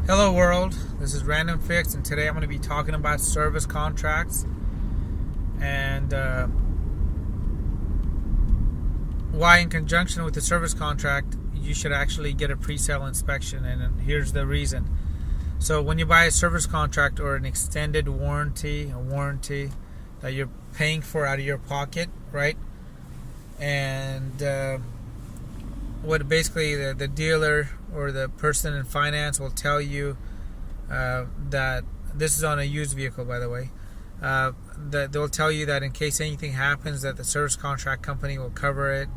Hello world, this is RandomFIX, and today I'm going to be talking about service contracts and why in conjunction with the service contract you should actually get a pre-sale inspection. And here's the reason. So when you buy a service contract or an extended warranty, a warranty that you're paying for out of your pocket, right? And what basically the dealer or the person in finance will tell you that this is on a used vehicle, by the way, that they'll tell you that in case anything happens that the service contract company will cover it,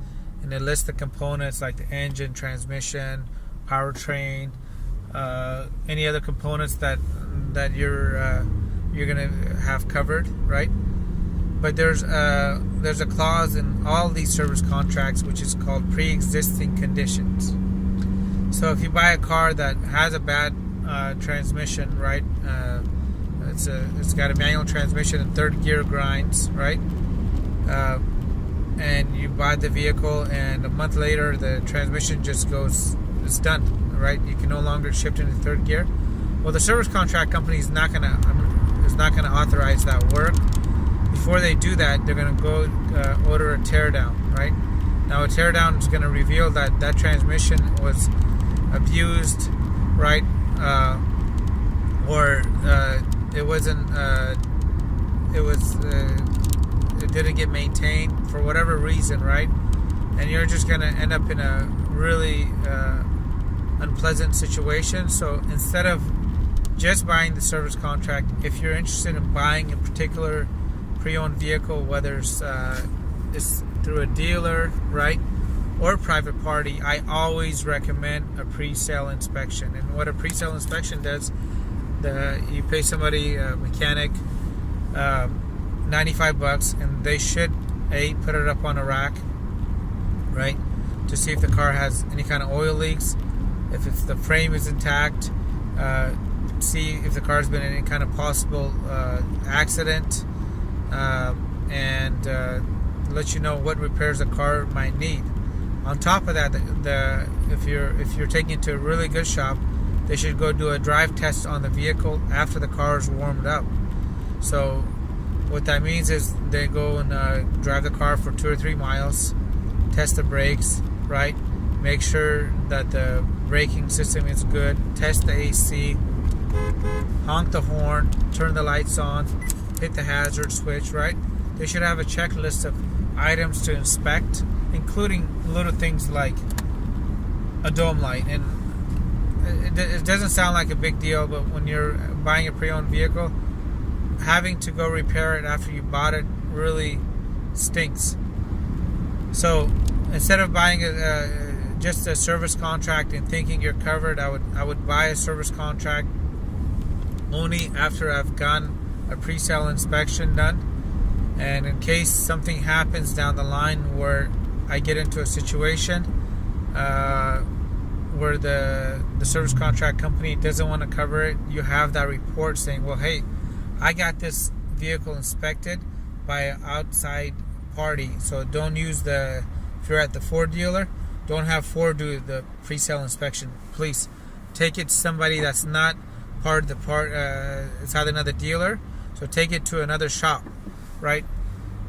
and they list the components like the engine, transmission, powertrain, any other components that you're gonna have covered, right? But there's a clause in all these service contracts which is called pre-existing conditions. So if you buy a car that has a bad transmission, right? It's got a manual transmission and third gear grinds, right? And you buy the vehicle, and a month later the transmission just it's done, right? You can no longer shift into third gear. Well, the service contract company is not gonna authorize that work. Before they do that, they're going to go order a teardown, right? Now, a teardown is going to reveal that that transmission was abused, right? Or it wasn't. It didn't get maintained for whatever reason, right? And you're just going to end up in a really unpleasant situation. So instead of just buying the service contract, if you're interested in buying a particular pre-owned vehicle, whether it's through a dealer, right, or private party, I always recommend a pre-sale inspection. And what a pre-sale inspection does, you pay somebody, a mechanic, $95, and they should put it up on a rack, right, to see if the car has any kind of oil leaks, if the frame is intact, see if the car's been in any kind of possible accident, and let you know what repairs the car might need. On top of that, if you're taking it to a really good shop, they should go do a drive test on the vehicle after the car is warmed up. So what that means is they go and drive the car for 2 or 3 miles, test the brakes, right? Make sure that the braking system is good, test the AC, honk the horn, turn the lights on, hit the hazard switch, right? They should have a checklist of items to inspect, including little things like a dome light. And it doesn't sound like a big deal, but when you're buying a pre-owned vehicle, having to go repair it after you bought it really stinks. So instead of buying just a service contract and thinking you're covered, I would buy a service contract only after I've gotten a pre-sale inspection done, and in case something happens down the line where I get into a situation where the service contract company doesn't want to cover it, you have that report saying, well, hey, I got this vehicle inspected by an outside party, so don't use if you're at the Ford dealer, don't have Ford do the pre-sale inspection. Please take it to somebody that's not part of the it's either another dealer, so take it to another shop, right?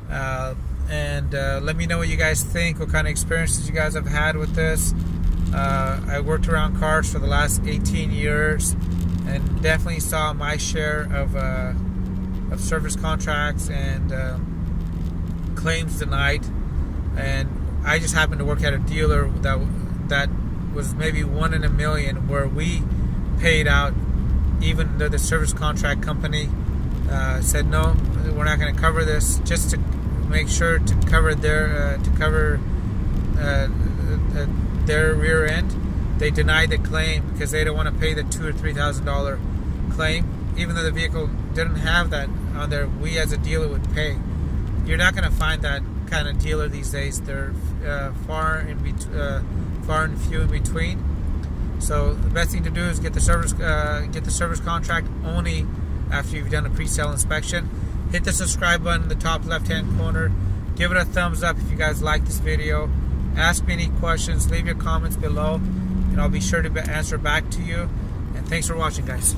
And let me know what you guys think, what kind of experiences you guys have had with this. I worked around cars for the last 18 years and definitely saw my share of service contracts and claims denied. And I just happened to work at a dealer that was maybe 1 in a million, where we paid out, even though the service contract company said no, we're not going to cover this, just to make sure to cover their rear end. They denied the claim because they don't want to pay the $2,000 or $3,000 claim, even though the vehicle didn't have that on there. We as a dealer would pay. You're not going to find that kind of dealer these days. They're far and few in between. So the best thing to do is get the service contract only after you've done a pre-sale inspection. Hit the subscribe button in the top left-hand corner. Give it a thumbs up if you guys like this video. Ask me any questions. Leave your comments below, and I'll be sure to answer back to you. And thanks for watching, guys.